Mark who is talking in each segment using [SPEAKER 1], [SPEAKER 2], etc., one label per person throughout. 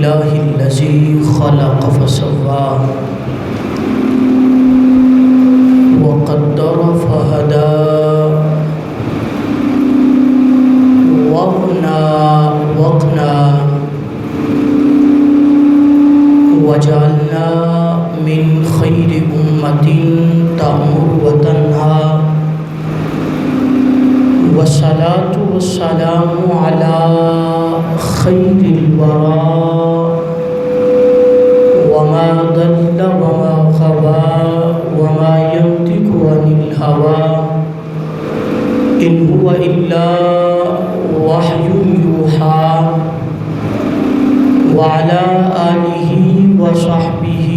[SPEAKER 1] لله الذي خلق فسوى وقدر فهدى وقنا وجعلنا من خير أمة تأمر وتنهى والصلاة والسلام على خير الورى وما ضل وما غوى وما ينطق عن الهوى إن هو إلا وحي يوحى وعلى آله وصحبه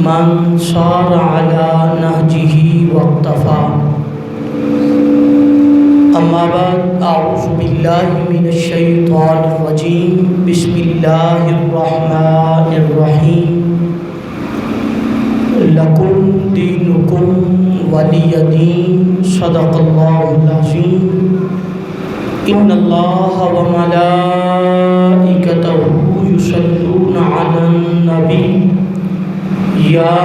[SPEAKER 1] من صار على نهجه واقتفى أما بعد أعوذ بالله من الشيطان الرجيم بسم الله الرحمن الرحيم لكم دينكم ولي دين صدق الله العظيم إن الله وملائكته يصلون على النبي يا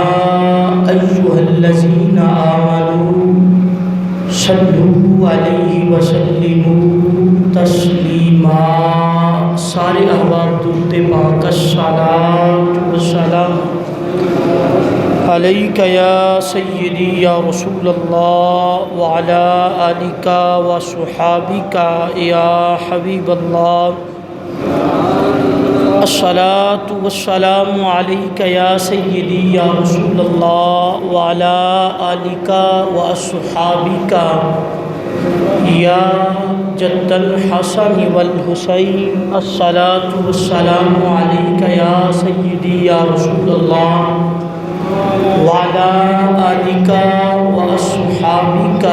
[SPEAKER 1] أيها الذين آمنوا صلوا علیہ وسلموا تسلیما۔ سارے احباب درود پاک الصلاۃ والسلام علیک یا سیدی یا رسول اللہ وعلی آلک وصحابک یا حبیب اللہ۔ الصلاۃ والسلام علیک یا سیدی یا رسول اللہ وعلی آلک واصحابک یا جد الحسن والحسین۔ الصلاۃ والسلام علیک یا سیدی یا رسول اللہ وعلی آلک واصحابک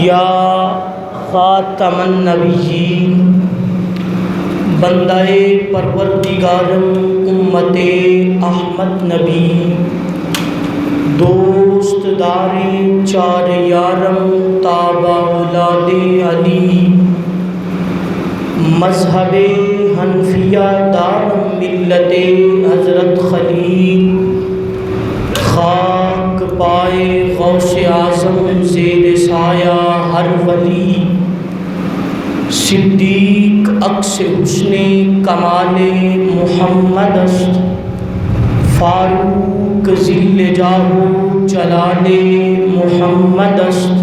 [SPEAKER 1] یا خاتم النبیین۔ بندہ پروردگارم امت احمد نبی، دوست دار چار یارم تابع اولاد علی، مذہب حنفیہ دارم ملت حضرت خلیل، خاک پائے غوث اعظم زیر سایہ ہر ولی، صدیق عکس حسن کمال محمد است، فاروق ذل جاہ جلال محمد است،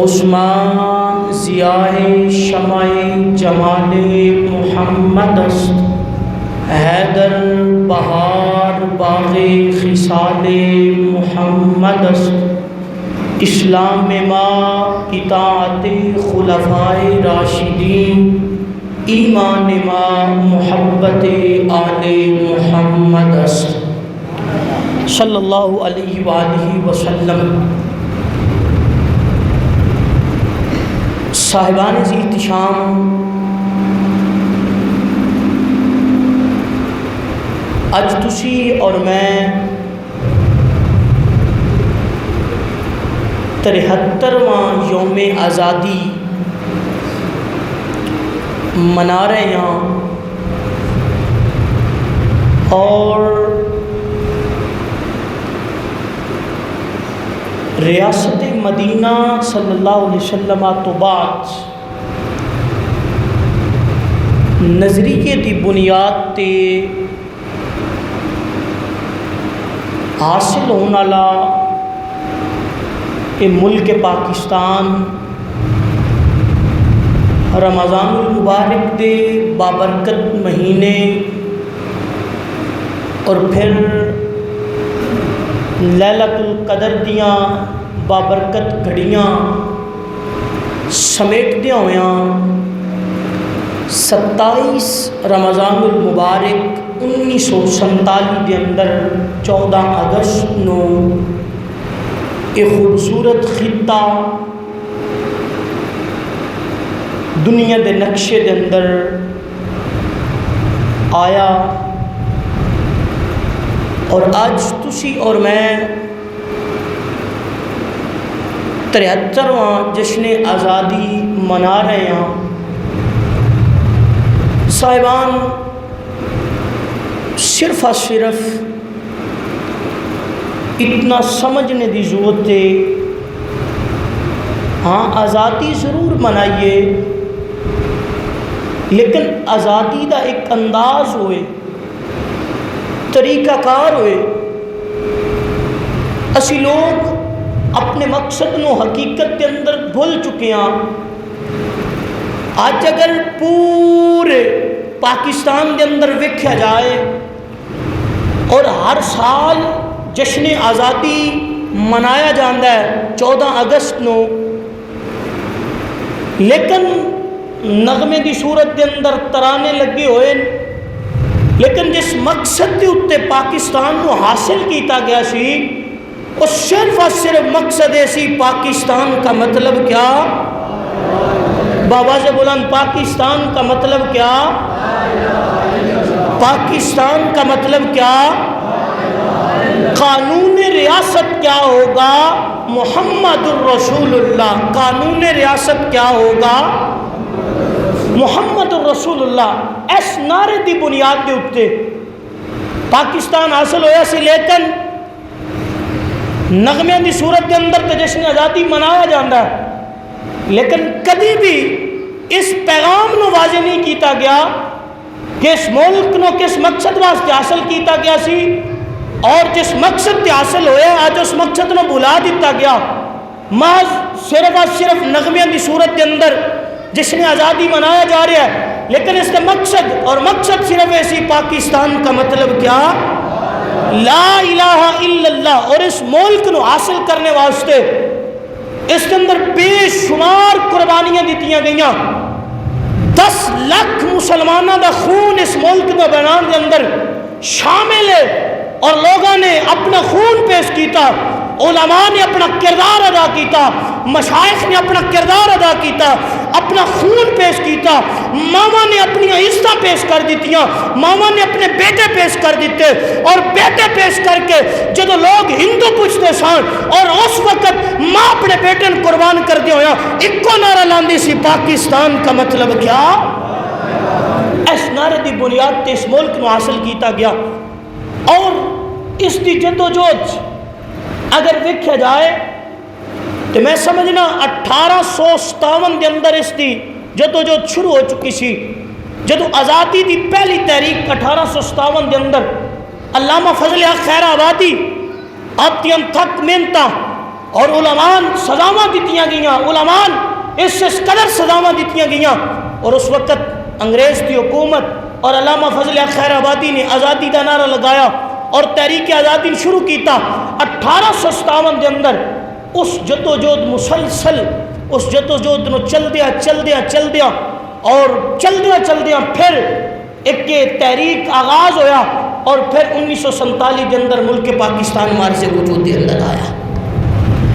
[SPEAKER 1] عثمان ضیاء شمع جمال محمد است، حیدر بہار باغ خصال محمد است، اسلام ما اطاعت خلفائے راشدین، ایمان ما محبت آل محمد است صلی اللہ علیہ وآلہ وسلم۔ صاحبان ذی احتشام، اج تسی اور میں 73واں یوم آزادی منا رہے ہیں، اور ریاست مدینہ صلی اللہ علیہ وسلم تو بعد نظریے دی بنیاد تے حاصل ہونے والا کہ ملک پاکستان رمضان المبارک دے بابرکت مہینے اور پھر لیلۃ القدر دیاں بابرکت گھڑیاں سمیٹدے ہویاں 27 رمضان المبارک 1947 دے اندر 14 اگست نو ایک خوبصورت خطہ دنیا دے نقشے دے اندر آیا، اور آج تسی اور میں 73واں جشن آزادی منا رہے ہیں۔ صاحبان، صرف اور صرف اتنا سمجھنے دی ضرورت ہے، ہاں آزادی ضرور منائیے، لیکن آزادی دا ایک انداز ہوئے، طریقہ کار ہوئے۔ اسی لوگ اپنے مقصد نو حقیقت کے اندر بھول چکے ہیں۔ آج اگر پورے پاکستان کے اندر ویکھیا جائے اور ہر سال جشن آزادی منایا جاتا ہے 14 اگست نو، لیکن نغمے دی صورت کے اندر ترانے لگے ہوئے، لیکن جس مقصد کے اتنے پاکستان کو حاصل کیتا گیا سی وہ صرف اور صرف مقصد ایسی پاکستان کا مطلب کیا؟ بابا سے بلند پاکستان کا مطلب کیا؟ پاکستان کا مطلب کیا؟ قانون ریاست کیا ہوگا؟ محمد الرسول اللہ۔ قانون ریاست کیا ہوگا؟ محمد الرسول اللہ۔ اس نعرے دی بنیاد دے اتے پاکستان حاصل ہویا سی، لیکن نغمے دی صورت کے اندر تے جشن آزادی منایا جاتا ہے، لیکن کبھی بھی اس پیغام نو واضح نہیں کیتا گیا کہ اس ملک نو کس مقصد واسطے حاصل کیتا گیا سی، اور جس مقصد تے حاصل ہویا آج اس مقصد نو بھلا دیتا گیا۔ محض صرف اور صرف نغمے دی صورت کے اندر جشن آزادی منایا جا رہا ہے، لیکن اس کا مقصد اور مقصد صرف ایسی پاکستان کا مطلب کیا؟ لا الہ الا اللہ۔ اور اس ملک نو حاصل کرنے واسطے اس کے اندر بے شمار قربانیاں دیتیاں گئیاں۔ 10 لاکھ مسلمانوں دا خون اس ملک میں بنان دے اندر شامل ہے، اور لوگوں نے اپنا خون پیش کیتا، علماء نے اپنا کردار ادا کیتا، مشائخ نے اپنا کردار ادا کیتا، اپنا خون پیش کیتا، ماما نے اپنی عزتاں پیش کر دیتیاں، ماما نے اپنے بیٹے پیش کر دیتے، اور بیٹے پیش کر کے جدو لوگ ہندو پوچھتے سان، اور اس وقت ماں اپنے بیٹے نے قربان کر دیا ہویا، ایک نعرہ لاندی سی پاکستان کا مطلب کیا؟ اس نعرے دی بنیاد تے اس ملک میں حاصل کیتا گیا، اور اس دی جدوجہد اگر ویکھیا جائے تو میں سمجھنا 1857 کے اندر اس دی جدوجہد شروع ہو چکی سی۔ جدو آزادی دی پہلی تحریک 1857 کے اندر علامہ فضل حق خیر آبادی آپ تھک محنتاں اور علماء سزاواں دیتیاں گئیاں، علماء اس قدر سزاواں دیتیاں گئیاں، اور اس وقت انگریز کی حکومت اور علامہ فضل حق خیر آبادی نے آزادی کا نعرہ لگایا اور تحریک آزادی شروع کیتا۔ 1857 کے اندر اس جدوجہد مسلسل اس جدوجہد نو چل دیا اور چل دیا پھر ایک تحریک آغاز ہویا، اور پھر 1947 کے اندر ملک پاکستان مارے سے وجود کے اندر آیا۔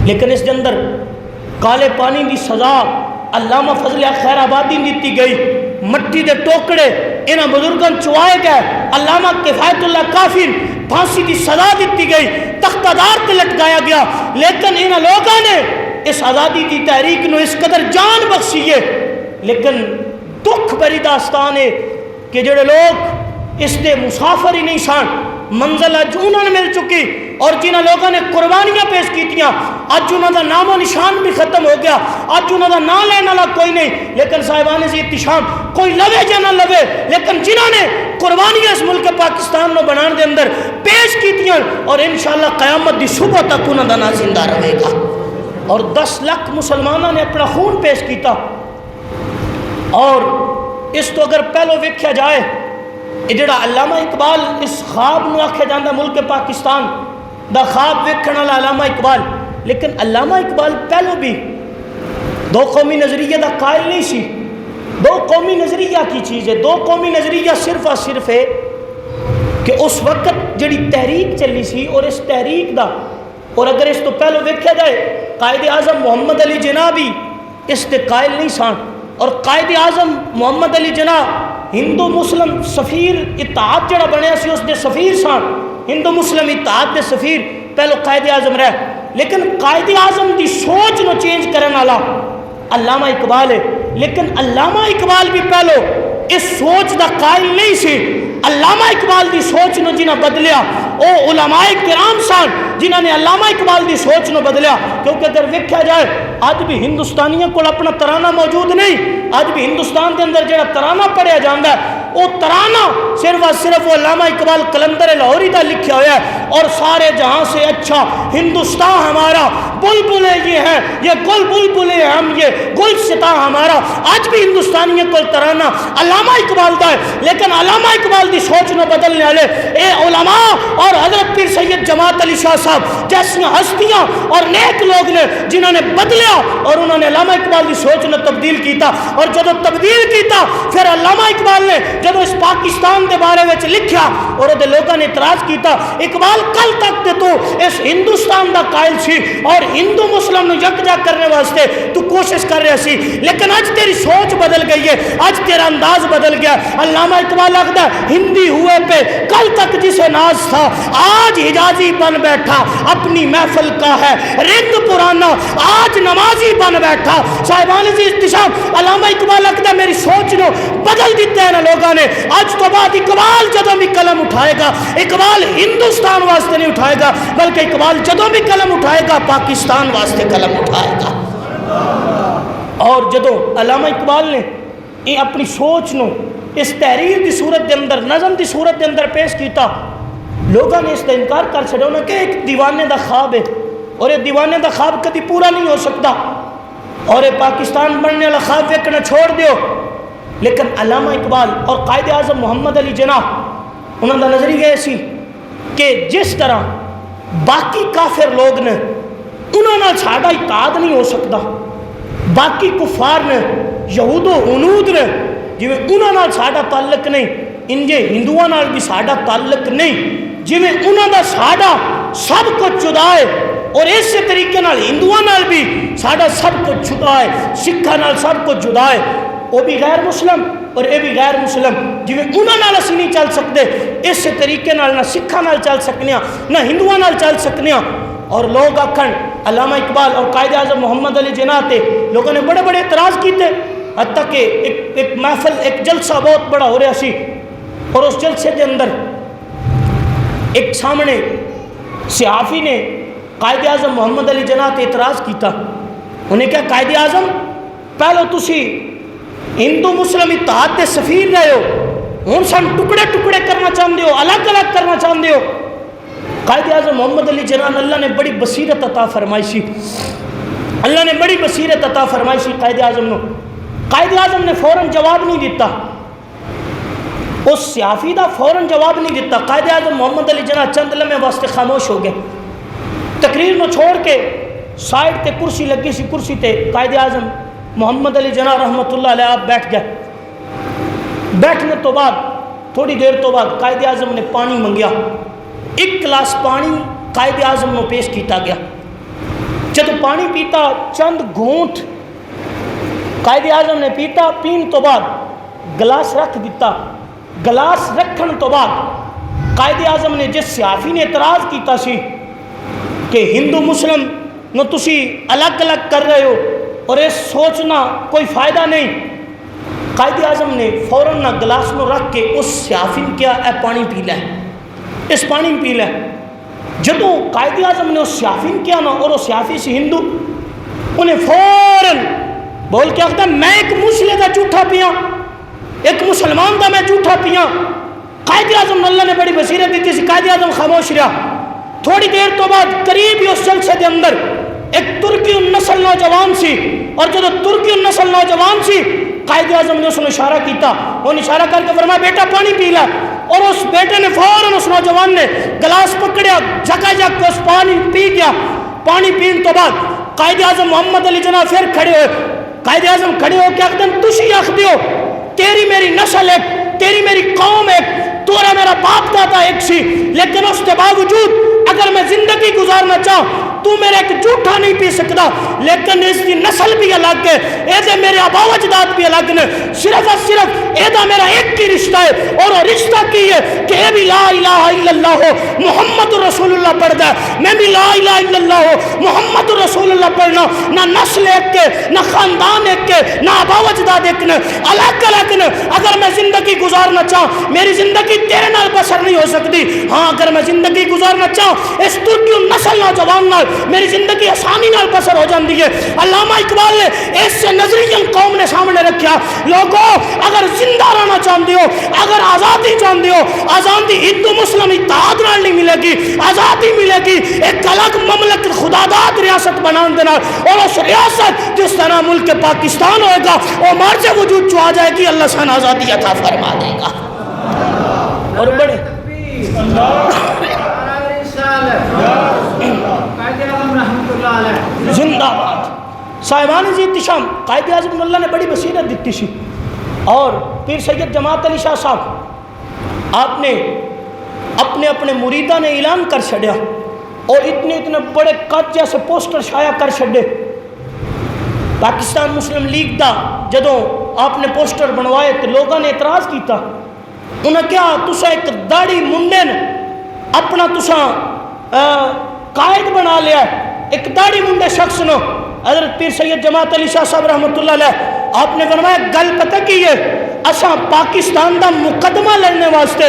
[SPEAKER 1] لیکن اس کے اندر کالے پانی کی سزا علامہ فضل حق خیر آبادی دیتی گئی، مٹی دے ٹوکڑے انہاں بزرگاں چوائے گئے، علامہ کفایت اللہ کافر پھانسی کی سزا دیتی گئی، تختہ دار تے لٹکایا گیا، لیکن انہاں لوگوں نے اس آزادی کی تحریک نو اس قدر جان بخشی ہے۔ لیکن دکھ بری داستان ہے کہ جڑے لوگ اس دے مسافر ہی نہیں سان، منزل اج انہوں نے مل چکی، اور جنہاں لوگوں نے قربانیاں پیش کیتیاں اج انہوں دا نام و نشان بھی ختم ہو گیا، اج انہوں دا نام لینے والا کوئی نہیں۔ لیکن صاحبان سے احتشام کوئی لوے یا نہ لوے، لیکن جنہوں نے قربانیاں اس ملک پاکستان نو بنان دے اندر پیش کیتیاں، اور انشاءاللہ قیامت دی صبح تک انہوں دا نام زندہ رہے گا۔ اور 10 لاکھ مسلمانوں نے اپنا خون پیش کیتا، اور اس تو اگر پہلو ویکھیا جائے یہ جڑا علامہ اقبال اس خواب نو آکھیا جاندہ ملک پاکستان دا خواب ویکھن والا علامہ اقبال، لیکن علامہ اقبال پہلو بھی دو قومی نظریہ دا قائل نہیں سی۔ دو قومی نظریہ کی چیز ہے، دو قومی نظریہ صرف اور صرف ہے کہ اس وقت جڑی تحریک چلی سی، اور اس تحریک دا، اور اگر اس تو پہلو ویکھیا جائے قائد اعظم محمد علی جناح بھی اس دے قائل نہیں سان، اور قائد اعظم محمد علی جناح ہندو مسلم سفیر اتحاد جڑا بنیا سی اس دے سفیر سان، ہندو مسلم اتحاد دے سفیر پہلو قائد اعظم رہ، لیکن قائد اعظم دی سوچ نو چینج کرنے والا علامہ اقبال ہے۔ لیکن علامہ اقبال بھی پہلو اس سوچ دا قائل نہیں سی. علامہ اقبال دی سوچ نو جنہاں بدلیا او علماء کرام سن جنہاں نے علامہ اقبال دی سوچ نو بدلیا. کیونکہ اگر ویکھیا جائے اج بھی ہندوستانیوں کو اپنا ترانہ موجود نہیں. اج بھی ہندوستان دے اندر جڑا ترانہ پڑھیا جاندا ہے وہ ترانہ صرف اور صرف وہ علامہ اقبال قلندر لاہوری دا لکھیا ہوا ہے. اور سارے جہاں سے اچھا ہندوستان ہمارا, بلبلے یہ ہیں, یہ گل بلبلے ہم, یہ گلستاں ہمارا. آج بھی ہندوستانیوں کو ترانہ علامہ اقبال دا ہے. لیکن علامہ اقبال دی سوچ نو بدلنے والے اے علماء اور حضرت پیر سید جماعت علی شاہ صاحب جیسی ہستیاں اور نیک لوگ نے جنہوں نے بدلیا اور انہوں نے علامہ اقبال دی سوچ نے تبدیل کیتا. اور جدو تبدیل کیتا پھر علامہ اقبال نے جدو اس پاکستان دے بارے میں لکھیا اور وہ لوگوں نے اعتراض کیتا, اقبال کل تک تے تو اس ہندوستان دا قائل سی اور ہندو مسلم نو یکجا کرنے واسطے تو کوشش کر رہا سی, لیکن آج تیری سوچ بدل گئی ہے, آج تیرا انداز بدل گیا. علامہ اقبال لگتا ہے ہندی ہوئے پہ کل تک جسے ناز تھا آج حجازی بن بیٹھا, اپنی محفل کا ہے رند پرانا آج نمازی بن بیٹھا. صاحبان عزیز احتشام علامہ اقبال لگتا ہے میری سوچ نو بدل دیتے ہیں نا لوگوں نے. آج تو بعد اقبال جدوں بھی قلم اٹھائے گا, اقبال ہندوستان واسطے نہیں اٹھائے گا بلکہ اقبال جدوں بھی قلم اٹھائے گا پاکستان واسطے قلم اٹھائے گا. اور جدوں علامہ اقبال نے یہ اپنی سوچ نو اس تحریر دی صورت دے اندر, نظم دی صورت دے اندر پیش کیتا, لوگوں نے اس کا انکار کر چھڑا کہ ایک دیوانے دا خواب ہے اور یہ دیوانے دا خواب کبھی پورا نہیں ہو سکتا اور یہ پاکستان بننے والا خواب ویکنا چھوڑ دیو. لیکن علامہ اقبال اور قائد اعظم محمد علی جناح انہوں کا نظریہ یہ سی کہ جس طرح باقی کافر لوگ نے انہوں نے ساڈا اتحاد نہیں ہو سکتا, باقی کفار نے یہود و ہنود نے جی انہوں نے ساڈا تعلق نہیں, انجے ہندوؤں نال بھی ساڈا تعلق نہیں, جی انہوں کا ساڈا سب کچھ جدا ہے اور اسی طریقے نال ہندوؤں نال بھی ساڈا سب کچھ جدا ہے, سکھاں نال سب کچھ جدا ہے, وہ بھی غیر مسلم اور یہ بھی غیر مسلم, جی انہوں نال اسی نہیں چل سکتے اس طریقے نال نہ سکھاں نال چل سکنے نہ ہندوؤں نال چل سکنے. اور لوگ آکھن علامہ اقبال اور قائد اعظم محمد علی جناح تے لوگوں نے بڑے بڑے اعتراض کیتے, حتیٰ کہ ایک محفل ایک جلسہ بہت بڑا ہو رہا سی اور اس جلسے کے اندر ایک سامنے صحافی نے قائد اعظم محمد علی جناح تے اعتراض کیتا. انہیں کہا قائد اعظم پہلو تسی ہندو مسلم اتحاد دے سفیر رہے ہو, ہن سن ٹکڑے ٹکڑے کرنا چاہتے ہو, الگ الگ کرنا چاہتے ہو. قائد اعظم محمد علی جناح اللہ نے بڑی بصیرت عطا فرمائی سی, اللہ نے بڑی بصیرت عطا فرمائی سی قائد اعظم نو. قائد اعظم نے فوراً جواب نہیں دیتا, اس صحافی دا فوراً جواب نہیں دیتا. قائد اعظم محمد علی جناح چند لمحے واسطے خاموش ہو گئے, تقریر نو چھوڑ کے سائڈ تے کرسی لگی سی, کرسی تے قائد اعظم محمد علی جناح رحمۃ اللہ علیہ آپ بیٹھ گئے. بیٹھنے تو بعد تھوڑی دیر تو بعد قائد اعظم نے پانی منگیا, ایک گلاس پانی قائد اعظم نو پیش کیتا گیا. جب پانی پیتا چند گھونٹ قائد اعظم نے پیتا, پین تو بعد گلاس رکھ دیتا. گلاس رکھن تو بعد قائد اعظم نے جس صحافی نے اعتراض کیتا سی کہ ہندو مسلم نو تسی الگ الگ کر رہے ہو اور یہ سوچنا کوئی فائدہ نہیں, قائد اعظم نے فوراً نہ گلاس نو رکھ کے اس صحافی نے کیا اے پانی پی لے, اس پانی پی لے. جدو قائد اعظم نے اس صحافی نے کیا نا اور وہ صحافی سی ہندو, انہیں فوراً بول کے آختا میں ایک مسلم کا جھوٹا پیاں, ایک مسلمان کا میں جھوٹا پیاں. قائد اعظم اللہ نے بڑی بصیرت دیتی سی, قائد اعظم خاموش رہا. تھوڑی دیر تو بعد قریب ہی اس جلسے کے اندر ایک ترکی النسل نوجوان سی, اور جو ترکی النسل نوجوان سی قائد اعظم نے اس نے اشارہ کیتا, وہ اشارہ کر کے فرمایا بیٹا پانی پی لے. اور اس بیٹے نے فوراً اس نوجوان نے گلاس پکڑیا, جھکا جھک اس پانی پی گیا. پانی پین تو بعد قائد اعظم محمد علی جناح پھر کھڑے ہوئے. قائد اعظم کھڑے ہو کے آخدن تسی آخدے ہو تیری میری نسل ایک, تیری میری قوم ایک, تورا میرا باپ دادا ایک سی, لیکن اس کے باوجود اگر میں زندگی گزارنا چاہوں تو میرا ایک جھوٹا نہیں پی سکتا, لیکن اس کی نسل بھی الگ ہے, ایسے میرے آبا و اجداد بھی الگ نے, صرف اور صرف ایدا میرا ایک ہی رشتہ رشتہ ہے اور وہ رشتہ کی ہے کہ اے بھی لا الہ الا اللہ ہو محمد رسول اللہ پڑھتا ہے، میں بھی لا الہ الا اللہ ہو محمد رسول اللہ پڑھنا، نہ نسل ایک کے نہ خاندان ایک کے نہ آبا و اجداد ایک نے، الگ الگ نے۔ اگر میں زندگی گزارنا چاہوں میری زندگی تیرے نال بسر نہیں ہو سکتی، ہاں اگر میں زندگی گزارنا چاہوں اس ترکی نسل نوجوان نال میری زندگی آسانی نال بسر ہو جاتی ہے۔ علامہ اقبال نے اس سے نظریہ قوم نے سامنے رکھا، لوگوں اگر زندہ رہنا چاہتے ہو، اگر آزادی چاہتے ہو، آزادی ہندو مسلم اتحاد نال نہیں ملے گی، آزادی ملے گی ایک الگ مملکت خداداد ریاست بنان دینا، اور اس ریاست جس طرح ملک پاکستان ہوئے گا وہ مرج وجود چو آ جائے گی، اللہ سان آزادی عطا فرما دے گا۔ اور بڑے زندہ باد صاحبان عزیز احتشام، قائد اعظم اللہ نے بڑی بصیرت دیتی سی، اور پیر سید جماعت علی شاہ صاحب آپ نے اپنے اپنے مریداں نے اعلان کر چھڑیا اور اتنے بڑے قد جیسے پوسٹر شائع کر چھڑے۔ پاکستان مسلم لیگ دا جدوں آپ نے پوسٹر بنوائے تو لوگوں نے اعتراض کیتا، انہیں کیا تسا ایک داڑھی منڈے نے اپنا تسا قائد بنا لیا، ایک داڑھی منڈے شخص نو۔ حضرت پیر سید جماعت علی شاہ صاحب رحمۃ اللہ علیہ آپ نے فرمایا گل پتہ کی ہے، اساں پاکستان دا مقدمہ لڑنے واسطے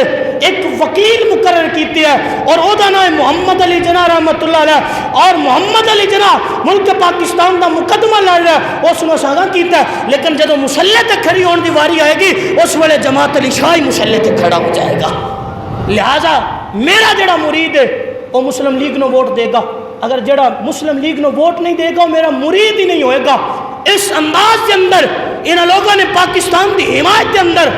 [SPEAKER 1] ایک وکیل مقرر کیتی ہے اور او دا نام محمد علی جناح رحمۃ اللہ علیہ، اور محمد علی جناح ملک پاکستان دا مقدمہ لڑ رہا ہے، اس نے ساگا کیتا ہے، لیکن جدو مسلح تے کھڑی ہون دی واری آئے گی اس ویلے جماعت علی شاہ ہی مسلح تے کھڑا ہو جائے گا۔ لہذا میرا جڑا مرید ہے وہ مسلم لیگ نو ووٹ دے گا، اگر جڑا مسلم لیگ نو ووٹ نہیں دے گا وہ میرا مرید ہی نہیں ہوئے گا۔ اس انداز کے اندر ان لوگوں نے پاکستان کی حمایت کے اندر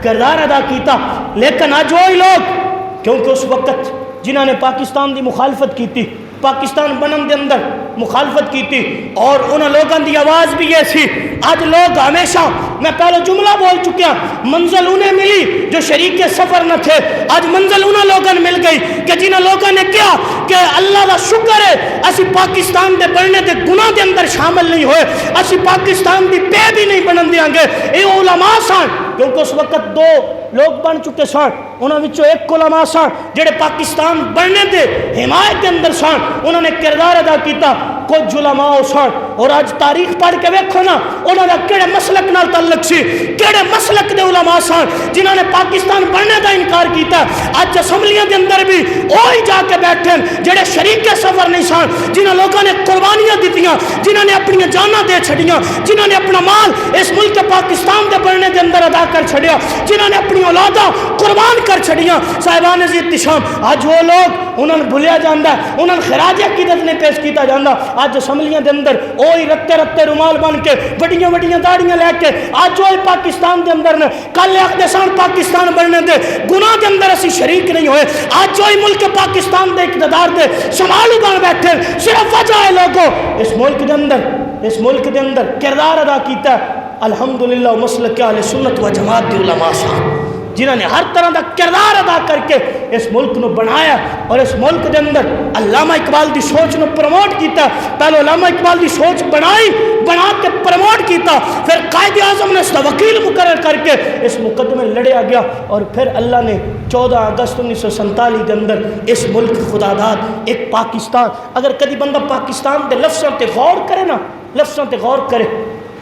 [SPEAKER 1] کردار ادا کیتا، لیکن آج وہی لوگ کیونکہ اس وقت جنہوں نے پاکستان کی مخالفت کی تھی، پاکستان بنن دے اندر مخالفت کی تھی، اور ان لوگوں کی آواز بھی یہ سی، آج لوگ ہمیشہ میں پہلے جملہ بول چکیا، منزل انہیں ملی جو شریک سفر نہ تھے، آج منزل انہیں لوگوں نے مل گئی کہ جنہوں لوگوں نے کیا کہ اللہ کا شکر ہے اسی پاکستان دے بڑھنے دے گناہ دے اندر شامل نہیں ہوئے، اسی پاکستان دی پے بھی نہیں بنن دیاں گے۔ اے علماء سن، کیونکہ اس وقت دو لوگ بن چکے سن، انہوں وچوں ایک علماء سن جڑے پاکستان بڑھنے دے حمایت دے اندر سن، انہوں نے کردار ادا کیتا، کچھ علماء سن، اور آج تاریخ پڑھ کے ویکھو نا انہوں نے کیڑے مسلک نال تعلق سی، کیڑے مسلک دے علماء سن جنہوں نے پاکستان بڑھنے دا انکار کیتا۔ آج اسمبلیاں دے اندر بھی وہی جا کے بیٹھے جڑے شریک سفر نہیں سن، جنہوں لوگوں نے قربانیاں دتیاں، جنہوں نے اپنی جاناں دے چھڑیاں، جنہوں نے اپنا مال اس ملک پاکستان دے بڑھنے دے اندر ادا کر چھڑیا، جنہوں نے اپنی اولاداں قربان کر چھڑیاں۔ صاحبان عزیز احتشام، آج وہ لوگ انہوں نے بھولیا جاندہ، انہوں نے خراج عقیدت نے پیش کیتا جاندہ، آج اسمبلیاں دے اندر اوہی رتے رتے رومال بن کے بڑیاں بڑیاں داڑیاں لے کے آج وہی پاکستان دے اندر نے کل آخدے سن پاکستان بننے دے گناہ دے اندر اسی شریک نہیں ہوئے، آج وہی ملک پاکستان دے اقتدار دے شمالو بن بیٹھے، صرف وجہ ہے لوگوں اس ملک دے اندر کردار ادا کیتا ہے الحمدللہ مسلک اہل سنت و جماعت دے علماء صاحب، جنہوں نے ہر طرح دا کردار ادا کر کے اس ملک نو بنایا، اور اس ملک دے اندر علامہ اقبال دی سوچ نو پروموٹ کیتا۔ پہلے علامہ اقبال دی سوچ بنا کے پروموٹ کیتا، پھر قائد اعظم نے اس کا وکیل مقرر کر کے اس مقدمے لڑیا گیا، اور پھر اللہ نے 14 اگست 1947 کے اندر اس ملک خداداد ایک پاکستان، اگر کدی بندہ پاکستان دے لفظوں تے غور کرے نا، لفظوں تے غور کرے،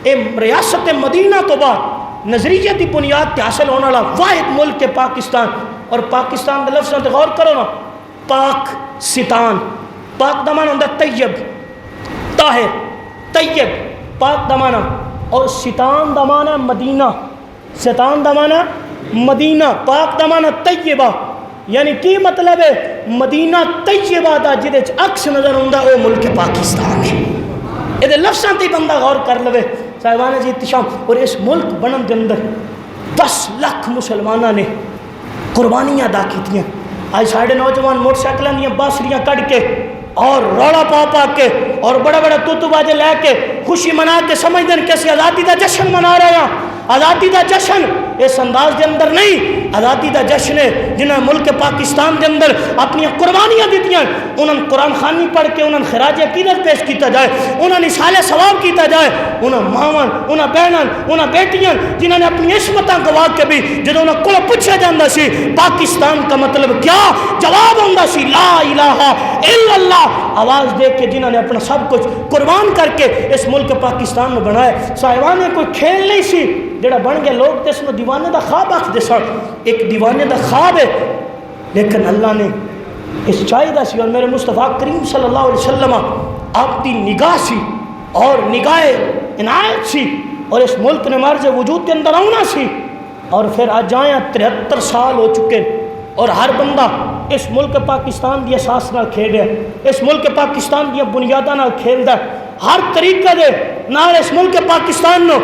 [SPEAKER 1] اے ریاست مدینہ تو بعد نظریے کی بنیاد تے حاصل ہونے والا واحد ملک ہے پاکستان، اور پاکستان کے لفظوں تے غور کرو نا، پاک ستان، پاک دا معنی ہوندا طیب، طاہر، طیب، پاک دا معنی، اور ستان دا معنی مدینہ، ستان دا معنی مدینہ، پاک دا معنی طیبہ، یعنی کی مطلب ہے مدینہ طیبہ دا جدے عکس نظر ہوندا او ملک پاکستان ہے۔ یہ لفظاں تے بندہ غور کر لوے صاحبان جی احتشام، اور اس ملک بنن دے اندر 10 لاکھ مسلمانوں نے قربانیاں ادا کیتیاں۔ آج ساڑھے نوجوان موٹر سائیکلاں دیاں باسریاں کڑ کے اور روڑا پا کے اور بڑا بڑا توتو باجے لے کے خوشی منا کے سمجھ دیں کہ اسی آزادی دا جشن منا رہے ہیں۔ آزادی دا جشن اس انداز دے اندر نہیں، آزادی دا جشن ہے جنہاں ملک پاکستان دے اندر اپنی قربانیاں دیتیاں انہاں قرآن خوانی پڑھ کے انہاں خراج عقیدت پیش کیتا جائے انہاں نثال ثواب کیتا جائے انہاں ماواں انہاں بہناں انہاں بیٹیاں جنہاں نے اپنی عصمتاں گوا کے بھی جدوں انہاں کول پوچھا جاندا سی پاکستان کا مطلب کیا جواب ہوندا سی لا الہ الا اللہ آواز دے کے جنہاں نے اپنا سب کچھ قربان کر کے اس ملک پاکستان میں بنایا صاحبان کوئی کھیل نہیں سی جڑا بن گیا لوگ تے اس میں دیوانے دا خواب آکھدے سن ایک دیوانے دا خواب ہے لیکن اللہ نے اس چاہیدہ سی اور میرے مصطفیٰ کریم صلی اللہ علیہ وسلم آپ کی نگاہ سی اور نگاہ عنایت سی اور اس ملک نے مرض وجود کے اندر آنا سی اور پھر آج آئیں 73 سال ہو چکے اور ہر بندہ اس ملک پاکستان دی اساس نال کھیل رہا ہے اس ملک پاکستان دی بنیاداں نال کھیلدا ہے ہر طریقے دے نال اس ملک پاکستان نو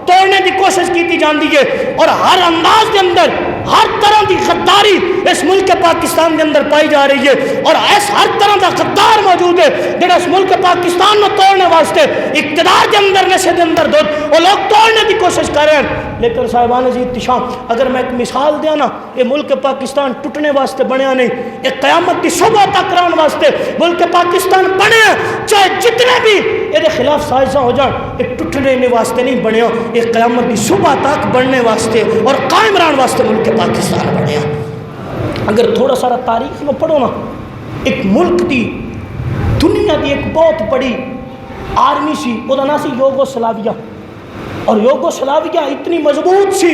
[SPEAKER 1] توڑنے کی کوشش کی جاندی ہے اور ہر انداز کے اندر ہر طرح کی غداری اس ملک پاکستان کے اندر پائی جا رہی ہے اور ایس ہر طرح کا غدار موجود ہے جڑا اس ملک پاکستان کو توڑنے واسطے اقتدار کے اندر نشے کے اندر دو وہ لوگ توڑنے کی کوشش کر رہے ہیں لیکن صاحبان عزیز احتشام اگر میں ایک مثال دیا نا یہ ملک پاکستان ٹوٹنے واسطے بنیا نہیں ایک قیامت کی صبح تک رہنے واسطے ملک پاکستان بنے چاہے جتنے بھی یہ خلاف سازشاں ہو جان یہ ٹوٹنے واسطے نہیں بنیا یہ قیامت کی صبح تک بڑھنے واسطے اور قائم رہنے واسطے ملک پاکستان بنیا اگر تھوڑا سارا تاریخ میں پڑھو نا ایک ملک دی دنیا دی ایک بہت بڑی آرمی سی وہ نام سی یوگوسلاویا اور یوگوسلاویا اتنی مضبوط سی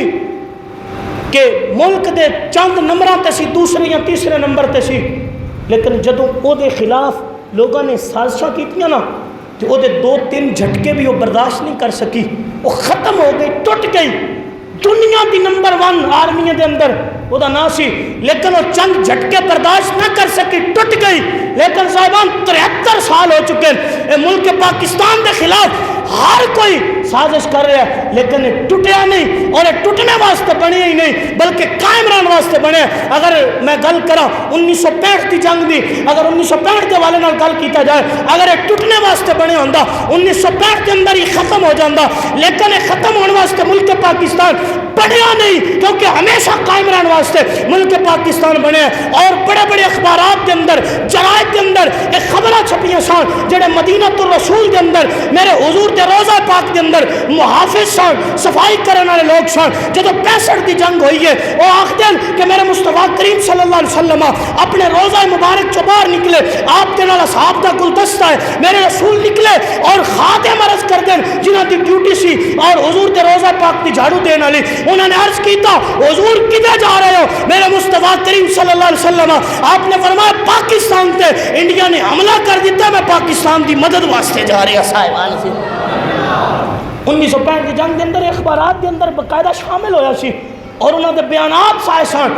[SPEAKER 1] کہ ملک دے چند نمبروں تے سی دوسرے یا تیسرے نمبر تے سی لیکن جدوں او دے خلاف لوگوں نے سازشاں کیتیاں نا تو وہ 2-3 جھٹکے بھی وہ برداشت نہیں کر سکی وہ ختم ہو گئی ٹوٹ گئی دنیا کی نمبر 1 آرمی دے اندر وہ نام سی لیکن وہ چند جھٹکے برداشت نہ کر سکی ٹوٹ گئی لیکن صاحبان 73 سال ہو چکے ہیں ملک پاکستان دے خلاف ہر کوئی سازش کر رہا ہے لیکن یہ ٹوٹیا نہیں اور یہ ٹوٹنے واسطے بنے ہی نہیں بلکہ قائم رہنے واسطے بنے اگر میں گل کرا 1965 کی جنگ دی اگر 1965 کے والے نال گل کیتا جائے اگر یہ ٹوٹنے واسطے بنے ہوندہ 1965 کے اندر ہی ختم ہو جاندہ لیکن یہ ختم ہونے واسطے ملک پاکستان بنیا نہیں کیونکہ ہمیشہ قائم رہنے واسطے ملک پاکستان بنے اور بڑے بڑے اخبارات کے اندر جرائد کے اندر ایک خبریں چھپیاں سان جڑے مدینہ الرسول کے اندر میرے حضور کے روضہ پاک کے اندر محافظ سان صفائی کرنے والے لوگ سان جب 65 کی جنگ ہوئی ہے وہ آختے ہیں کہ میرے مصطفیٰ کریم صلی اللہ علیہ وسلم اپنے روضہ مبارک چو باہر نکلے آپ کے نال اصحاب کا گلدستہ ہے میرے رسول نکلے اور خاتم عرض کر دیں جنہاں دی ڈیوٹی سی اور حضور کے روضہ پاک کی جھاڑو دینے والی انہوں نے عرض کیتا حضور کدھر جا رہے ہو میرے مصطفیٰ کریم صلی اللہ علیہ وسلم آپ نے فرمایا پاکستان تے انڈیا نے حملہ کر دیتا میں پاکستان دی مدد واسطے جا رہا صاحبان سے 1965 کی جنگ کے اندر اخبارات کے اندر باقاعدہ شامل ہویا سی اور انہوں نے بیانات سائے سان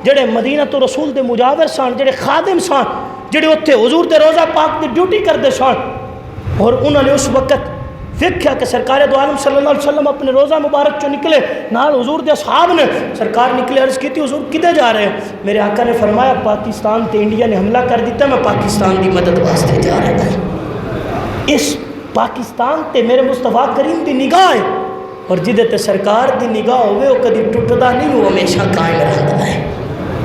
[SPEAKER 1] جڑے مدینہ تو رسول دے مجاور سان جڑے خادم سان جڑے اتھے حضور دے روضہ پاک دی ڈیوٹی کر دے سان اور انہوں نے اس وقت دیکھا کہ سرکار دو عالم صلی اللہ علیہ وسلم اپنے روضہ مبارک چو نکلے نال حضور دے اصحاب نے سرکار نکلے عرض کی تھی حضور کدھر جا رہے ہیں میرے آقا نے فرمایا پاکستان تے انڈیا نے حملہ کر دیتا میں پاکستان دی مدد واسطے جا رہا ہے اس پاکستان تے میرے مصطفیٰ کریم دی نگاہ ہے اور جدے تے سرکار دی نگاہ ہوئے وہ کدی ٹوٹدا نہیں وہ ہمیشہ قائم رہندا ہے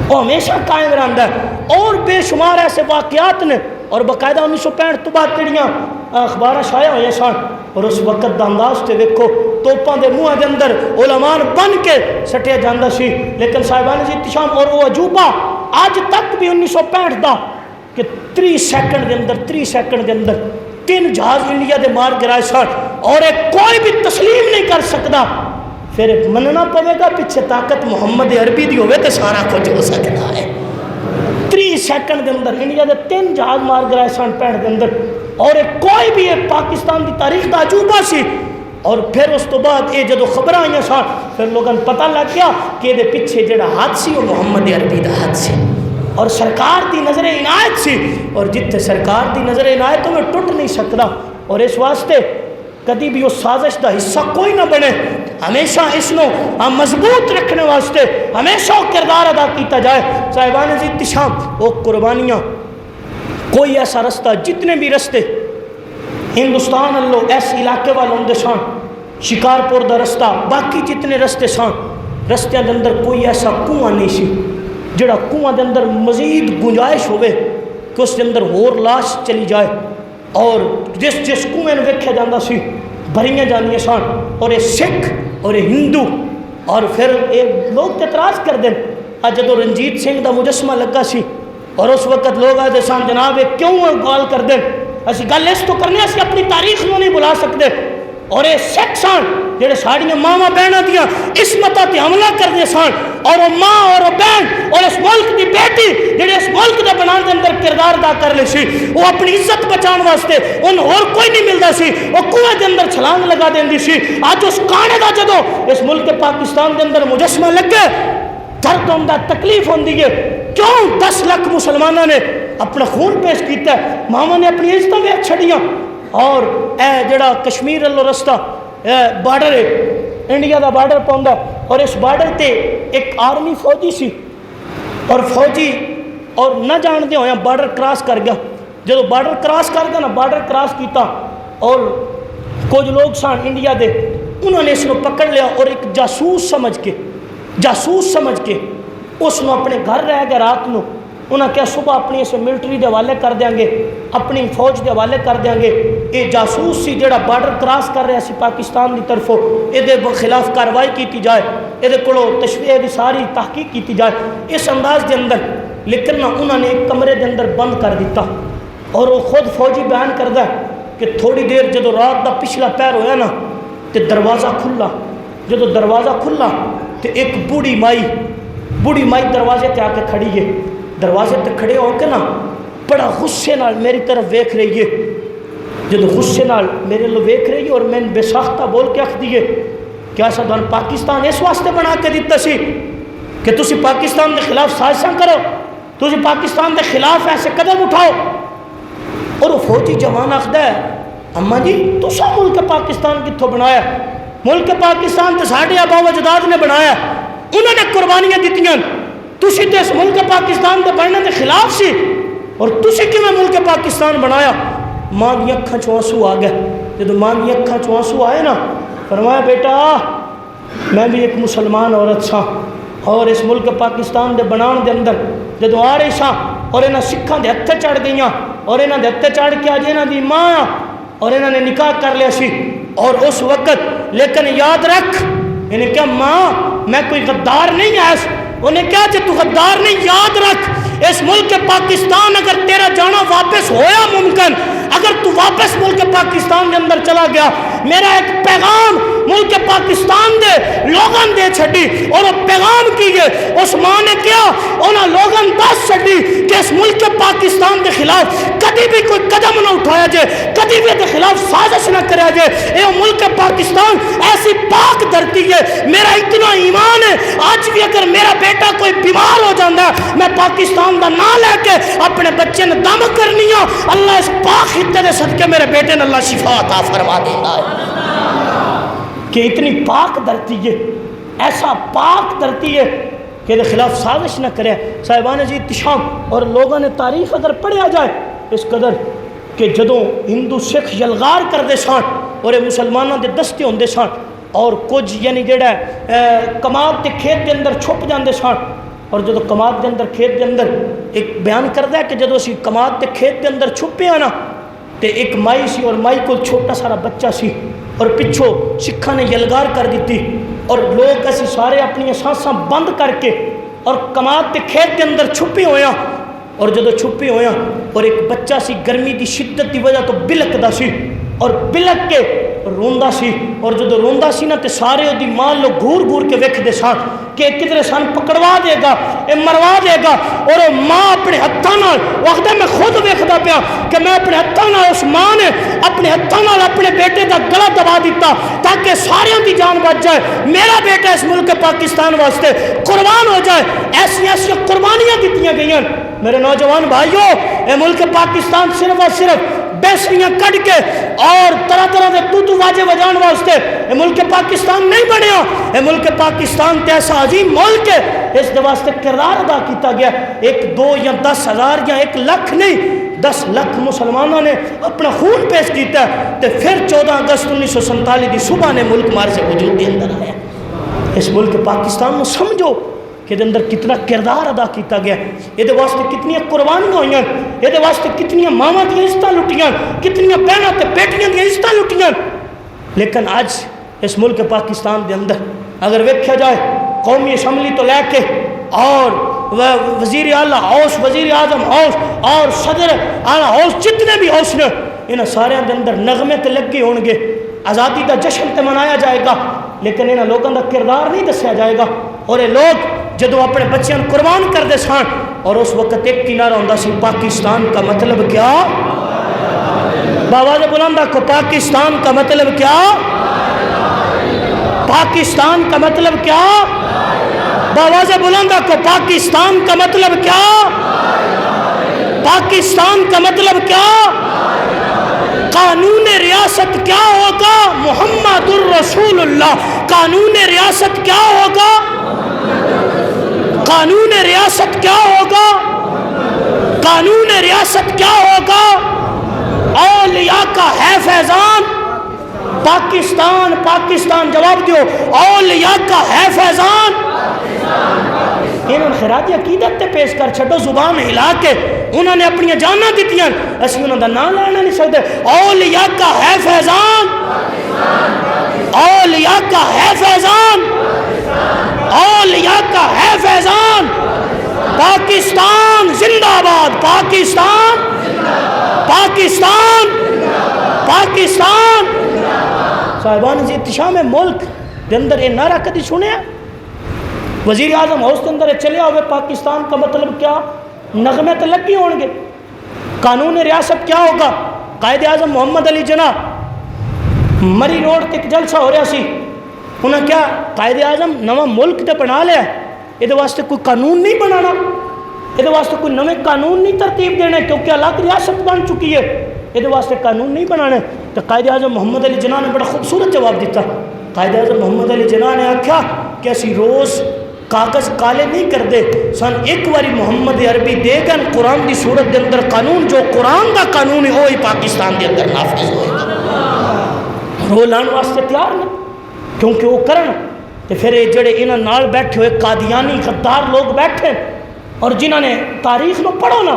[SPEAKER 1] وہ ہمیشہ قائم رہندا ہے اور بے شمار ایسے واقعات نے اور باقاعدہ 1965 تو بعد کڑیاں اخبار شائع ہوئے سان اور اس وقت دا انداز تے ویکھو توپاں دے منہ دے اندر علماء بن کے سٹیا جاندا سی لیکن صاحبان جی احتشام اور وہ عجوبہ آج تک بھی 1965 دا کہ 3 سیکنڈ دے اندر 3 جہاز انڈیا دے مار گرائے سن اور ایک کوئی بھی تسلیم نہیں کر سکتا پھر ایک مننا پوے گا پیچھے طاقت محمد عربی دی ہوئے تے سارا کچھ ہو سکتا ہے 3 سیکنڈ دے اندر انڈیا دے 3 جہاز مار گرائے سن 65 دے اندر اور ایک کوئی بھی ایک پاکستان دی تاریخ دا عجوبہ سی اور پھر اس تو بعد یہ جدو خبر آئیاں سن پھر لوگوں پتہ لگ گیا کہ یہ پیچھے جڑا ہاتھ سی وہ محمد عربی دا ہاتھ سی اور سرکار دی نظر عنایت سی اور جتنے سرکار دی نظر عنایت تو میں ٹوٹ نہیں سکتا اور اس واسطے کدی بھی اس سازش دا حصہ کوئی نہ بنے ہمیشہ اس نو مضبوط رکھنے واسطے ہمیشہ کردار ادا کیتا جائے صاحبان عزیز احتشام وہ قربانیاں کوئی ایسا رستہ جتنے بھی رستے ہندوستان اللہ ایس علاقے والوں دے سان شکارپور دا رستہ باقی جتنے رستے سان رستیاں دے اندر کوئی ایسا کنواں نہیں سی جڑا کنواں دے اندر مزید گنجائش ہوئے کہ اس دے اندر اور لاش چلی جائے، اور جس کنویں نوں ویکھیا جاندا سی بھریاں جانیاں سن، اور یہ سکھ اور یہ ہندو، اور پھر یہ لوگ اعتراض کر دیں جدو رنجیت سنگھ دا مجسمہ لگا سی، اور اس وقت لوگ آتے سن جناب یہ کیوں گال کر دیں، اسی گل اس تو کرنے اسی اپنی تاریخ نو نہیں بلا سکتے، اور یہ سکھ سن جڑے ساڑیاں ماواں بہناں دیاں عصمتاں تے حملہ کرتے سن، اور وہ ماں اور وہ بہن اور اس ملک دی بیٹی جڑے اس ملک دے بنان دے اندر کردار ادا کر لے سی، وہ اپنی عزت بچان واسطے ان اور کوئی نہیں ملدا سی، وہ کنویں دے اندر چھلانگ لگا دیندی سی۔ اج اس کانے دا جدو اس ملک پاکستان دے اندر مجسمہ لگے درد ہوندا، تکلیف ہوندی ہے، کیوں 10 لاکھ مسلمانوں نے اپنا خون پیش کیتا ہے، ماما نے اپنی عزتیں ویچ چھڑیاں، اور اے جڑا کشمیر والو رستہ بارڈر ہے انڈیا دا بارڈر پوندا، اور اس بارڈر تے ایک آرمی فوجی سی، اور فوجی اور نہ جان دے ہویا بارڈر کراس کر گیا، جدو بارڈر کراس کر گیا نا، بارڈر کراس کیتا اور کچھ لوگ سن انڈیا دے انہوں نے اس کو پکڑ لیا، اور ایک جاسوس سمجھ کے اس نے اپنے گھر رہ گیا رات نو، انہاں کیا صبح اپنی اس ملٹری دے حوالے کر دیں گے، اپنی فوج دے حوالے کر دیں گے، یہ جاسوس سی جڑا بارڈر کراس کر رہا سی پاکستان دی طرفوں، یہ دے خلاف کاروائی کیتی جائے، یہ کولو تشریح دی ساری تحقیق کیتی جائے اس انداز دے اندر، لیکن انہوں نے ایک کمرے دے اندر بند کر دیتا، اور وہ خود فوجی بیان کردا ہے کہ تھوڑی دیر جدو رات دا پچھلا پہر ہویا نا تے دروازہ کھلا، جدو دروازہ کھلا تے ایک بوڑھی مائی دروازے تے آ کے کھڑی ہے، دروازے تے کھڑے ہو کے نا بڑا غصے نال میری طرف ویکھ رہی ہے، جدو غصے نال میرے لو ویکھ رہی ہے، اور میں بے ساختہ بول کے آکھ دیے کہ ایسا دن پاکستان اس واسطے بنا کے دیتا سی کہ تسی پاکستان دے خلاف سازشاں کرو، تسی پاکستان دے خلاف ایسے قدم اٹھاؤ، اور وہ فوجی جوان آخدا ہے اماں جی تسا ملک پاکستان کتھوں بنایا، ملک پاکستان تے ساڈے آبا و اجداد نے بنایا، انہوں نے قربانیاں دیتیاں، تسی تے اس ملک پاکستان دے بننے دے خلاف سی، اور تسی کیویں ملک پاکستان بنایا۔ ماں دی اکھاں چوں آنسو آ گئے، جدو ماں دی اکھاں چوں آنسو آئے نا، فرمایا بیٹا میں بھی ایک مسلمان عورت سا، اور اس ملک پاکستان دے بنان دے اندر جدو آ رہی سا، اور انہاں سکھاں دے ہتھے چڑھ گئیاں، اور انہاں دے ہتھے چڑھ کے اج انہاں دی ماں، اور انہاں نے نکاح کر لیا سی، اور اس وقت لیکن یاد رکھ، انہیں کہا ماں میں کوئی غدار نہیں ہے، انہیں کہا کہ تو غدار نہیں، یاد رکھ اس ملک پاکستان اگر تیرا جانا واپس ہویا ممکن، اگر تو واپس ملک پاکستان کے اندر چلا گیا، میرا ایک پیغام ملک پاکستان دے لوگاں دے چھڑی، اور وہ پیغام کی گئے اس ماں نے کیا انہاں لوگاں دس چھڑی کہ اس ملک پاکستان دے خلاف کدی بھی کوئی قدم نہ اٹھایا جائے، کدی بھی دے خلاف سازش نہ کریا جائے، اے ملک پاکستان ایسی پاک دھرتی ہے، میرا اتنا ایمان ہے آج بھی اگر میرا بیٹا کوئی بیمار ہو جاندہ ہے میں پاکستان دا نام لے کے اپنے بچے نے دم کرنی ہوں، اللہ اس پاک خطے دے صدقے میرے بیٹے نے اللہ شفا عطا فرما دیتا ہے، کہ اتنی پاک دھرتی ہے، ایسا پاک دھرتی ہے کہ دے خلاف سازش نہ کرے۔ صاحبان عزیز احتشام، اور لوگوں نے تاریخ اگر پڑھیا جائے اس قدر کہ جدوں ہندو سکھ یلغار کر دے سان اور مسلمانوں دے دستے ہوندے سان، اور کچھ یعنی جڑا کماد دے کھیت دے اندر چھپ جاندے سان، اور جدو کماد دے اندر کھیت دے اندر ایک بیان کردہ ہے کہ جدو اسی کماد دے کھیت دے اندر چھپے آنا تے ایک مائی سی، اور مائی کو چھوٹا سارا بچہ سی، اور پچھو سکھاں نے یلغار کر دیتی، اور لوگ ایسی سارے اپنی سانساں بند کر کے اور کماد دے کھیت دے اندر چھپے ہویا، اور جدو چھپے ہویا اور ایک بچہ سی گرمی دی شدت دی وجہ تو بلک دا سی، اور بلک کے روندہ سی، اور جدو روندہ سی نا تے سارے دی ماں لوگ گھور گھور کے ویکھ دے سان کہ کدھر سان پکڑوا دے گا، مروا دے گا، اور وہ ماں اپنے ہتھاں نال وقت میں خود ویکھدا پیا کہ میں اپنے ہتھاں نال اس ماں نے اپنے ہتھاں نال اپنے بیٹے دا گلا دبا دیتا تاکہ سارے دی جان بچ جائے، میرا بیٹا اس ملک پاکستان واسطے قربان ہو جائے۔ ایسی ایسی قربانیاں دیتیاں گئیاں میرے نوجوان بھائیوں، اے ملک پاکستان صرف اور صرف بیسریاں کٹ کے اور طرح طرح دے تو واجے وجان واسطے اے ملک پاکستان نہیں بنیا، اے ملک پاکستان تے ایسا عظیم ملک ہے، اس دے واسطے کردار ادا کیتا گیا، 1 2 یا 10 ہزار یا 1 لاکھ نہیں، 10 لاکھ مسلمانوں نے اپنا خون پیش کیتا ہے، تے پھر 14 اگست 1947 دی صبح نے ملک مار سے وجود دے اندر آیا۔ اس ملک پاکستان میں سمجھو کہ دے اندر کتنا کردار ادا کیتا گیا، یہ واسطے کتنی قربانیاں ہوئی، یہ واسطے کتنی ماواں دی عزت لٹیاں، کتنی بہناں تے بیٹیاں دی عزت لٹیاں. لیکن اج اس ملک پاکستان دے اندر اگر ویکھیا جائے قومی اسمبلی تو لے کے اور وزیر اعلیٰ ہاؤس، وزیر اعظم ہاؤس اور صدر اعلیٰ ہاؤس، جتنے بھی ہاؤس نے، انہاں سارے دے اندر نغمے تے لگے ہون گے، آزادی دا جشن تے منایا جائے گا، لیکن انہاں لوگوں دا کردار نہیں دسیا جائے گا. اور یہ لوگ جدو اپنے بچیاں قربان کر دے سن اور اس وقت ایک کی نعرہ ہوندا سی پاکستان کا مطلب کیا، باواز بلندہ کو پاکستان کا مطلب کیا، پاکستان کا مطلب کیا، باواز بلندہ کو پاکستان کا مطلب کیا، پاکستان کا مطلب کیا، قانون ریاست کیا ہوگا، محمد الرسول اللہ. قانون ریاست کیا ہوگا، قانون ریاست کیا ہوگا، قانون ریاست کیا ہوگا، اولیاء کا ہے فیضان. پاکستان پاکستان جواب دیو، اولیاء کا ہے فیضان. انہوں نے خراج عقیدت تے پیش کر چھڑو، زبان ہلا کے انہوں نے اپنی جاناں دیتیاں، اسی انہوں نے نام لینا نہیں سکتے. اولیاء کا ہے فیضان، اولیاء کا ہے فیضان، اولیاء کا ہے فیضان. پاکستان زندہ آباد، پاکستان، پاکستان، پاکستان. صاحبان جی احتشام ملک دے اندر یہ نعرہ کدی سنے؟ وزیر اعظم ہاؤس کے اندر چلے ہوئے پاکستان کا مطلب کیا، نغمے تو لگی ہون گے. قانون ریاست کیا ہوگا، قائد اعظم محمد علی جناح مری روڈ تے ایک جلسہ ہو رہا سی، انہیں کیا قائد اعظم نواں ملک تے بنا لیا، یہ واسطے کوئی قانون نہیں بنانا، یہ واسطے کوئی نویں قانون نہیں ترتیب دینے کیونکہ الگ ریاست بن چکی ہے، یہ واسطے قانون نہیں بنانے. تو قائد اعظم محمد علی جناح نے بڑا خوبصورت جواب دیتا. قائد اعظم محمد علی جناح نے آکھا کہ اسی روز کاغذ کالے نہیں کر دے، سن ایک واری محمد عربی دے گن قرآن دی صورت دے اندر قانون، جو قرآن دا قانون ہے وہی پاکستان دے اندر نافذ ہوئے گا. رو لان واسطے تیار نہیں کیونکہ وہ کرن. تو پھر یہ جڑے انہاں نال بیٹھے ہوئے قادیانی غدار لوگ بیٹھے اور جنہوں نے تاریخ نو پڑھو نا،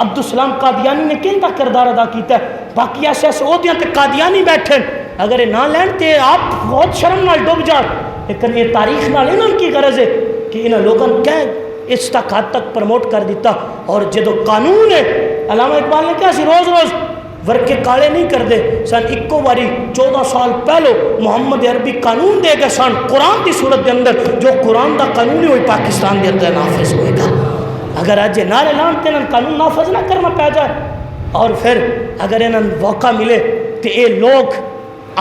[SPEAKER 1] عبدالسلام قادیانی نے کن کا کردار ادا کیتا ہے، باقی ایسے ایسے عہدیاں تے قادیانی بیٹھے، اگر یہ نہ لین تے آپ بہت شرم نال ڈوب جا. لیکن یہ تاریخ نال انہوں کی غرض ہے کہ انہوں لوگوں نے اس تک حد تک پروموٹ کر دیتا. اور جدو قانون ہے، علامہ اقبال نے کہا سی روز روز ورکے کالے نہیں کر دے، سن ایکو باری 14 سال پہلو محمد عربی قانون دے گا سن قرآن دی صورت دے اندر، جو قرآن دا قانون ہے وہی پاکستان دے اندر نافذ ہوئے گا. اگر آج یہ نعرے لانتے ہیں قانون نافذ نہ کرنا پہ جائے، اور پھر اگر انہوں موقع ملے تو یہ لوگ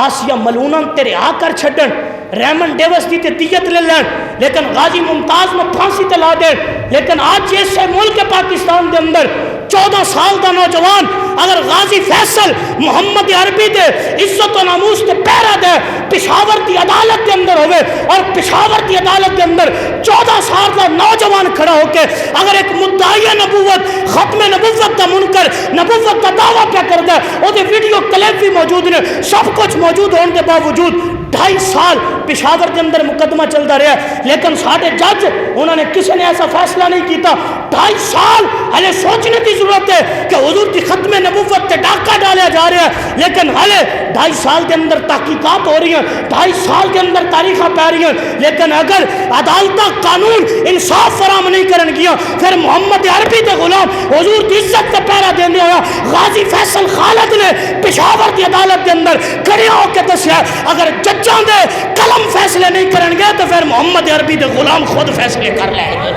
[SPEAKER 1] آسیہ ملونن تے رہا کر چھڑن، ریمن ڈیوس دی تے دیت لے لین، لیکن غازی ممتاز میں پھانسی تے لا دیں. لیکن آج اس سے ملک پاکستان دے اندر 14 سال دا نوجوان اگر غازی فیصل محمد عربی دے عزت و ناموس تے پہرا دے، پشاور دی عدالت دے اندر ہوئے، اور پشاور دی عدالت دے اندر 14 سال دا نوجوان کھڑا ہو کے اگر ایک مدعی نبوت، ختم نبوت دا منکر نبوت دا دعویٰ پہ کر دے، وہ دے ویڈیو کلپ بھی موجود نے، سب کچھ موجود ہونے کے باوجود 2.5 سال پشاور کے اندر مقدمہ چلتا رہا، لیکن ساڑھے جج انہوں نے کسی نے ایسا فیصلہ نہیں کیتا. 2.5 سال ہلے سوچنے کی ضرورت ہے کہ حضور کی ختم نبوت تے ڈاکہ ڈالیا جا رہا ہے، لیکن ہلے 2.5 سال کے اندر تحقیقات ہو رہی ہیں، 2.5 سال کے اندر تاریخیں پہ رہی ہیں. لیکن اگر عدالتہ قانون انصاف فراہم نہیں کرن گیا، پھر محمد عربی دے غلام حضور کی عزت تے پہرا دینے آیا غازی فیصل خالد نے پشاور کی عدالت کے اندر کھڑے ہو کے دسیا اگر ججاں دے قلم فیصلے نہیں کرن گے تو پھر محمد عربی دے غلام خود فیصلے کر لیں گے.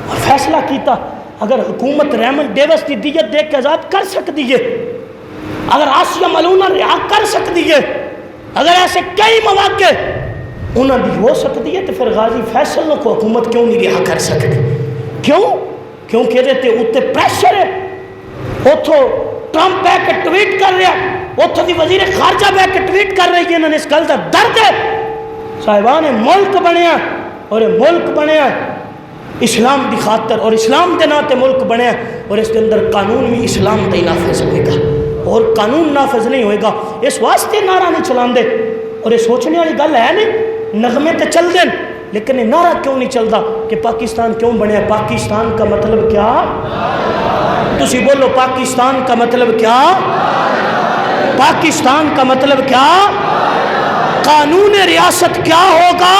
[SPEAKER 1] اور فیصلہ کیتا اگر حکومت ریمن ڈیوس کی دیت دے کے آزاد کر سکتی ہے، اگر آسیہ ملونہ رہا کر سکتی ہے، اگر ایسے کئی مواقع انہوں نے ہو سکتی ہے، تو پھر غازی فیصل کو حکومت کیوں نہیں رہا کر سکتی؟ کیوں؟ کیونکہ یہ اتنے پریشر ہے. اتھو ٹرمپ بہ کے ٹویٹ کر رہا، اتھو دی وزیر خارجہ بہ کے ٹویٹ کر رہی ہے، انہوں نے اس گل کا درد ہے. صاحبان ملک بنیا، اور ملک بنیا اسلام دی خاطر، اور اسلام دے ناتے ملک بنیا، اور اس کے اندر قانون بھی اسلام دے نافذ ہوئے گا، اور قانون نافذ نہیں ہوئے گا. اس واسطے نعرہ نہیں چلان دے اور یہ سوچنے والی گل ہے نہیں، نغمے تے چل دیں لیکن یہ نعرہ کیوں نہیں چلتا کہ پاکستان کیوں بنیا؟ پاکستان کا مطلب کیا؟ تسی بولو پاکستان کا مطلب کیا؟ پاکستان کا مطلب کیا؟ قانون ریاست کیا ہوگا؟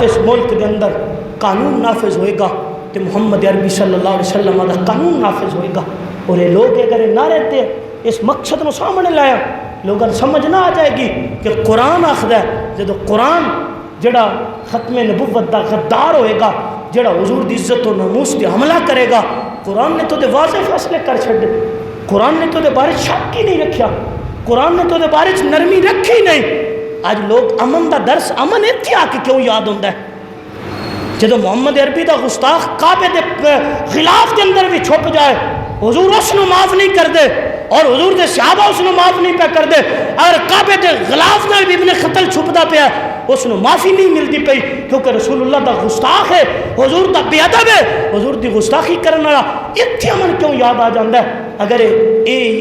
[SPEAKER 1] اس ملک کے اندر قانون نافذ ہوئے گا تو محمد عربی صلی اللہ علیہ وسلم کا قانون نافذ ہوئے گا. اور یہ لوگ اگر نہ رہتے اس مقصد کو سامنے لایا، لوگوں سمجھ نہ آ جائے گی کہ قرآن آخد ہے جب قرآن جڑا ختم نبوت دا غدار ہوئے گا، جڑا حضور دی عزت و ناموس تے حملہ کرے گا، قرآن نے تو دے واضح فیصلے کر چھڑے، قرآن نے تو دے بارے شک ہی نہیں رکھیا، قرآن نے تو دے بارے نرمی رکھی نہیں. آج لوگ امن دا درس امن اتھے آ کے کیوں یاد ہوندہ ہے؟ جدو محمد عربی دا گستاخ کعبے دے خلاف دے اندر بھی چھپ جائے، حضور اس نو معاف نہیں کر دے اور حضور دے صحابہ اس نو معاف نہیں پہ کر دے، اور کعبے دے غلاف نال بھی ابن قتل چھپدا پیا اس نو معافی نہیں ملتی پئی کیونکہ رسول اللہ دا گستاخ ہے، حضور دا بے ادب ہے، حضور دی گستاخی کرنے والا. اتھے امن کیوں یاد آ جاندہ ہے؟ اگر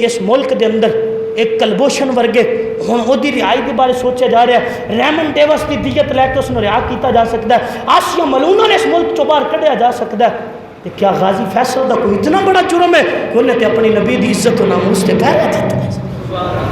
[SPEAKER 1] اس ملک دے اندر ایک کلبوشن ورگے ہوں وہ رہائی کے بارے سوچا جا رہا ہے، ریمن ڈیوس کی دیت لے کے اس نے رہا کیتا جا سکتا ہے، آسیہ ملونہ نے اس ملک چو باہر کھڑیا جا سکتا ہے. کہ کیا غازی فیصل دا کوئی اتنا بڑا جرم ہے کہ انہیں تے اپنی نبی دی عزت و ناموس تے پہرا دیتا ہے؟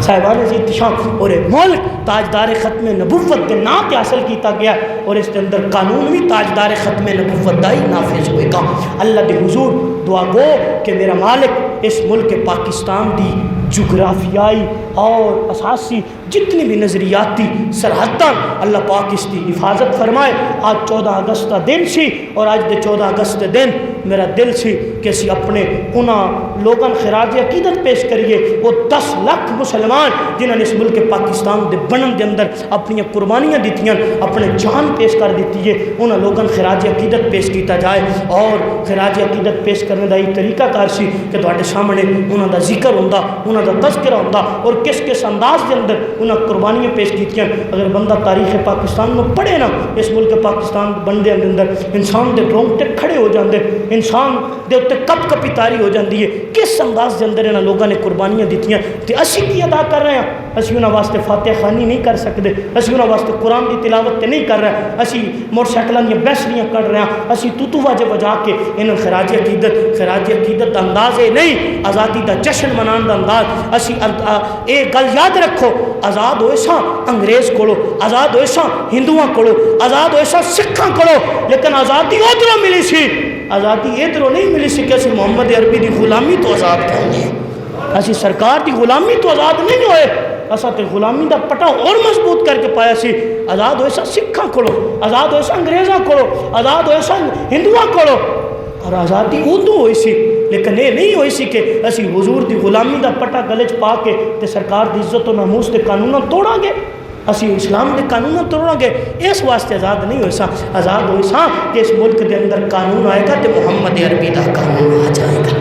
[SPEAKER 1] صاحبان عزیز شان اور ملک تاجدار ختم نبوت کے نام تے حاصل کیتا گیا اور اس کے اندر قانون بھی تاجدار ختم نبوت دا ہی نافذ ہوئے گا. اللہ دے حضور دعا گو کہ میرا مالک اس ملک پاکستان دی جغرافیائی اور اساسی جتنی بھی نظریاتی سرحداں اللہ پاک اس کی حفاظت فرمائے. آج 14 اگست کا دن سی اور آج دے 14 اگست کے دن میرا دل سی کہ اسی اپنے انہاں لوگاں خراج عقیدت پیش کریے، وہ 10 لاکھ مسلمان جنہوں نے اس ملک پاکستان دے بنن دے اندر اپنی قربانیاں دیتیاں، اپنے جان پیش کر دیتی ہے، انہاں لوگاں خراج عقیدت پیش کیتا جائے. اور خراج عقیدت پیش کرنے دا یہ طریقہ کار سی کہ تواڈے سامنے انہاں دا ذکر ہوندا، انہاں دا تذکرہ ہوندا اور کس کس انداز کے اندر انہاں قربانیاں پیش کیتیاں. اگر بندہ تاریخ پاکستان میں پڑھے نا، اس ملک پاکستان بندے اندر انسان دے رونگٹے کھڑے ہو جاندے، انسان دے اتے کپ کپی تاری ہو جاندی ہے. کس انداز کے اندر انہاں لوگوں نے قربانیاں دیتیاں تے اسی کی ادا کر رہے ہیں؟ اسی انہاں واسطے فاتح خانی نہیں کر سکتے، اسی انہاں واسطے قرآن کی تلاوت تے نہیں کر رہے، اسی موٹر سائیکلاں دی بیسریاں کر رہے ہیں، اسی توتو واجے بجا کے انہاں خراج عقیدت انداز نہیں، آزادی دا جشن منان دا انداز. اسی اے گل یاد رکھو، آزاد ہوئے ساں انگریز کولو، آزاد ہوئے ساں ہندوؤں کولو، آزاد ہوئے ساں سکھاں کولو، لیکن آزادی ادھروں ملی سی، آزادی ادھروں نہیں ملی سی کہ اسی محمد عربی دی غلامی تو آزاد کرنی ہے، اسی سرکار دی غلامی تو آزاد نہیں ہوئے، اسا تے غلامی دا پٹا اور مضبوط کر کے پایا سی. آزاد ہوئے ساں سکھاں کولو، آزاد ہوئے ساں انگریزاں کولو، آزاد ہوئے ساں ہندوؤں کولو، اور آزادی ادو ہوئی سی. لیکن یہ نہیں ہوئی سی کہ اسی حضور دی غلامی دا پٹا گلچ پا کے تے سرکار دی عزت و ناموس دے قانوناں توڑاں گے، اسی اسلام دے قانوناں توڑاں گے. اس واسطے آزاد نہیں ہوئی ساں، آزاد ہوئی ساں کہ اس ملک دے اندر قانون آئے گا تے محمد عربی دا قانون آ جائے گا.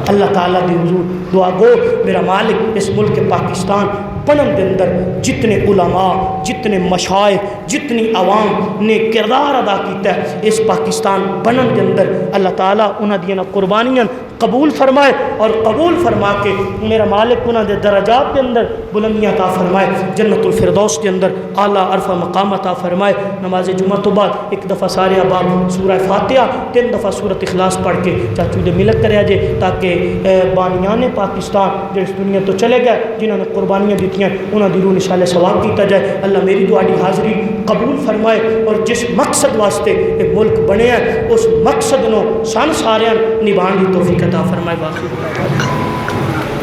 [SPEAKER 1] اللہ تعالیٰ دی حضور دعا گو میرا مالک اس ملک پاکستان بنن دے اندر جتنے علماء، جتنے مشائخ، جتنی عوام نے کردار ادا کیتا ہے اس پاکستان بنن دے اندر، اللہ تعالیٰ انہاں دیاں قربانیاں قبول فرمائے اور قبول فرما کے میرا مالک انہاں دے درجات دے اندر بلندیاں عطا فرمائے، جنت الفردوس کے اندر اعلیٰ عرفہ مقام عطا فرمائے. نماز جمعہ تو بعد ایک دفعہ سارے احباب سورہ فاتحہ 3 دفعہ سورۃ اخلاص پڑھ کے چاچو دے ملک کرے جے تاکہ بانیان پاکستان جو اس دنیا تو چلے گئے جنہوں نے قربانیاں دیتیاں انہاں دی روح نشال ثواب کیتا جائے. اللہ میری دعائی حاضری قبول فرمائے اور جس مقصد واسطے ایک ملک بنے ہیں اس مقصد نو سن ساریاں نبھان دی توفیق عطا فرمائے. باقی